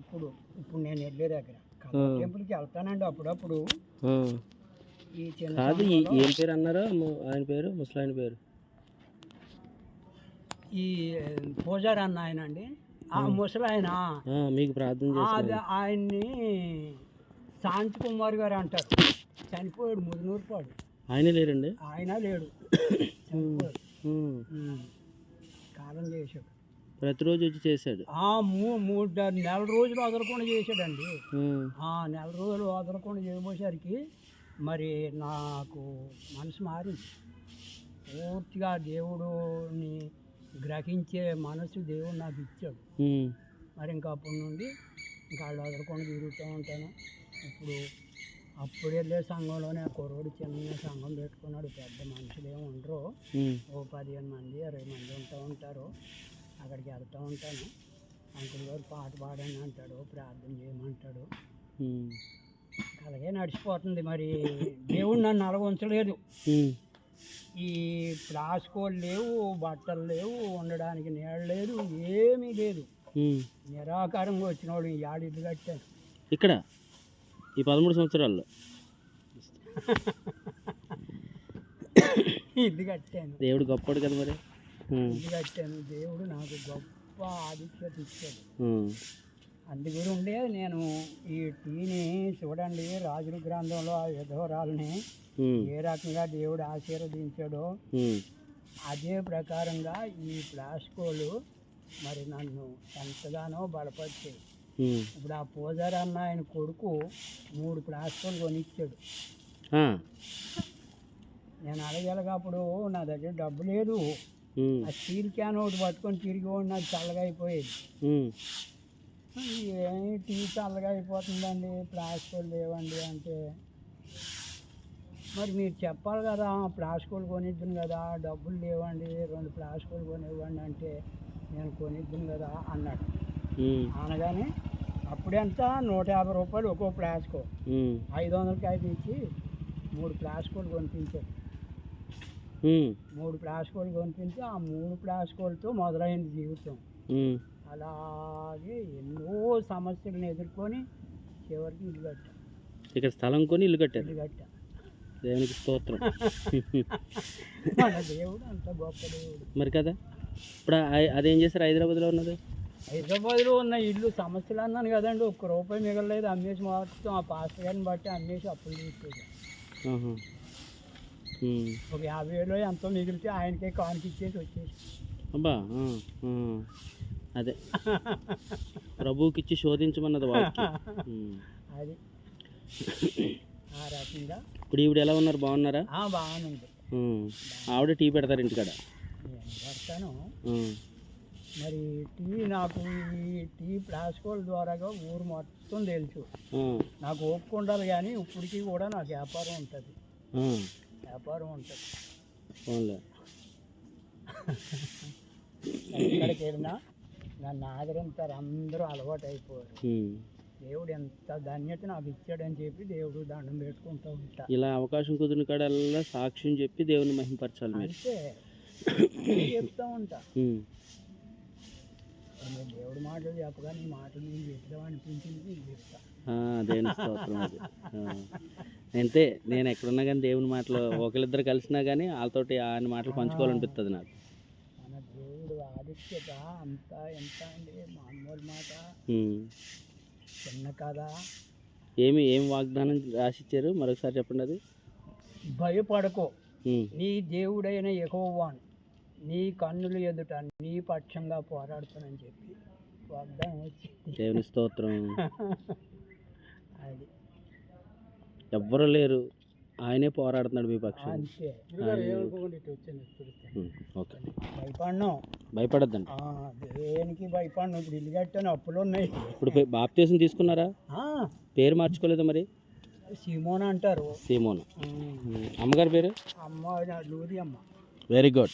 ఇప్పుడు ఇప్పుడు నేను వెళ్ళే దగ్గర టెంపుల్కి వెళ్తానండి అప్పుడప్పుడు. ఈ కాదు ఏం పేరు అన్నారో ఆయన పేరు, ముసలాయన పేరు? ఈ పూజారి అన్న ఆయన అండి, ఆ ముసలాయన. మీకు ప్రార్థన చేసి ఆయన్ని శాంతి కుమార్ గారు అంటారు. చనిపోయాడు, ముదునూరుపాడు. ఆయన లేరండి? ఆయన లేడు, చనిపోయాడు. కాలం చేశాడు. ప్రతిరోజు వచ్చి చేశాడు. 3 నెల రోజులు వదలకుండా చేశాడండి. నెల రోజులు వదలకుండా చేయబోసరికి మరి నాకు మనసు మారింది. పూర్తిగా దేవుడుని గ్రహించే మనసు దేవుడు నాకు ఇచ్చాడు. మరి ఇంకా అప్పటి నుండి ఇంకా వాళ్ళు వదలకుండా తిరుగుతూ ఉంటాను. అప్పుడు వెళ్ళే సంఘంలోనే ఆ కుర్రోడు చిన్న సంఘం పెట్టుకున్నాడు. పెద్ద మనుషులు ఏమి ఉండరు, ఓ 15 మంది 20 మంది ఉంటారు. అక్కడికి వెళ్తూ ఉంటాను. అంకుల్ గారు పాట పాడండి అంటాడు, ప్రార్థన చేయమంటాడు. అలాగే నడిచిపోతుంది. మరి దేవుడు నన్ను అలా ఉంచలేదు. ఈ ప్లాస్కోలు లేవు, బట్టలు లేవు, ఉండడానికి నీడ లేదు, ఏమీ లేదు. నిరాకారంగా వచ్చిన వాడు ఈ ఇల్లు కట్టాను ఇక్కడ ఈ 13 సంవత్సరాల్లో. ఇల్లు కట్టాను. దేవుడు గొప్పడు కదా మరి. ఇల్లు కట్టాను. దేవుడు నాకు గొప్ప ఆధిక్యత ఇచ్చాడు. అందుగురి ఉండే నేను ఈ టీని చూడండి, రాజుల గ్రంథంలో ఆ విధవరాలని ఏ రకంగా దేవుడు ఆశీర్వదించాడో అదే ప్రకారంగా ఈ ప్లాస్కోలు మరి నన్ను ఎంతగానో బలపరిచాయి. ఇప్పుడు ఆ పూజారి అన్న ఆయన కొడుకు 3 ప్లాస్కోలు కొనిచ్చాడు. నేను అడగలగప్పుడు నా దగ్గర డబ్బు లేదు. ఆ స్టీల్ క్యాన్ ఒకటి పట్టుకొని తిరిగి నాకు చల్లగా అయిపోయేది. ఏమి టీ చల్లగా అయిపోతుందండి, ప్లాస్కోలు లేవండి అంటే, మరి మీరు చెప్పాలి కదా, ప్లాస్కోలు కొనిద్దును కదా, డబ్బులు లేవండి, 2 ప్లాస్కోలు కొనివ్వండి అంటే నేను కొనిద్దును కదా అన్నాడు. అనగానే అప్పుడెంత 150 రూపాయలు ఒక్కో ప్లాస్కో, 500 కాయలు ఇచ్చి 3 ప్లాస్కోలు కొనిపించాడు. 3 ప్లాస్కోలు కొనిపించి ఆ 3 ప్లాస్కోలతో మొదలైంది జీవితం. అలాగే ఎన్నో సమస్యలను ఎదుర్కొని చివరికి ఇల్లు కట్టా. ఇక్కడ స్థలం కొని ఇల్లు కట్టా. దేవునికి స్తోత్రం. మన దేవుడు అంత గొప్ప దేవుడు మరి కదా. ఇప్పుడు అదేం చేశారు? హైదరాబాద్లో ఉన్నది. హైదరాబాద్లో ఉన్న ఇల్లు సమస్యలు అన్నాను కదండి, ₹1 మిగలలేదు. అమ్మేసి మొత్తం ఆ పాస్టర్ గారిని బట్టి అమ్మేసి అప్పులు తీసేది. ఒక 50,000 ఎంతో మిగిలితే ఆయనకే కానికిచ్చేసి వచ్చేసి. అబ్బా, అదే ప్రభువుకి ఇచ్చి శోధించమన్నది వాక్యం. అది ఆ రకంగా. ఇప్పుడు ఈవిడ ఎలా ఉన్నారు? బాగున్నారా? బాగుంది. ఆవిడ టీ పెడతారు ఇంటికాడ? పెడతాను. మరి టీ నాకు ఈ టీ ప్లాస్కోల ద్వారాగా ఊరు మొత్తం తెలుసు. నాకు ఒప్పుకుండాలి కానీ ఇప్పటికీ కూడా నాకు వ్యాపారం ఉంటుంది. ఎక్కడికి వెళ్ళినా నన్ను ఆదరించారు, అందరూ అలవాటు అయిపోయారు. దేవుడు ఎంత ధన్యత నాకు ఇచ్చాడని చెప్పి దేవుడు దండం పెట్టుకుంటూ ఉంటా. ఇలా అవకాశం కుదిరిన కాడల్లా సాక్ష్యం చెప్పి దేవుని మహిమపరచాలి. అంటే చెప్తా ఉంటా. నేను దేవుడి మాటలు చెప్పగా నీ మాటలు నేను చెప్తాం అనిపించింది చెప్తా. దేవుని స్తోత్రం. అంతే, నేను ఎక్కడున్నా కానీ దేవుని మాటలు ఒకరిద్దరు కలిసినా కానీ వాళ్ళతోటి ఆయన మాటలు పంచుకోవాలనిపిస్తుంది నాకు. మన దేవుడు ఆధిక్యత అంతా ఎంత అండి, మామూలు మాట చిన్న కదా. ఏమి వాగ్దానం రాసిచ్చారు మరొకసారి చెప్పండి. అది భయపడకో, నీ దేవుడైన యెహోవాను నీ కన్నుల ఎదుట నీ పక్షంగా పోరాడుతానని చెప్పి వాగ్దానం వచ్చింది. దేవుని స్తోత్రం. అది ఎవ్వరు లేరు, ఆయనే పోరాడుతున్నాడు మీ పక్షం. అంతే. భయపడద్దండి. దేనికి భయపడను. ఇప్పుడు ఇల్లు కట్టాను, అప్పులు ఉన్నాయి. ఇప్పుడు బాప్తిసం తీసుకున్నారా? పేరు మార్చుకోలేదు మరి? సీమోన్ అంటారు. సీమోన్. అమ్మగారి పేరు? అమ్మ లూది అమ్మ. Very good.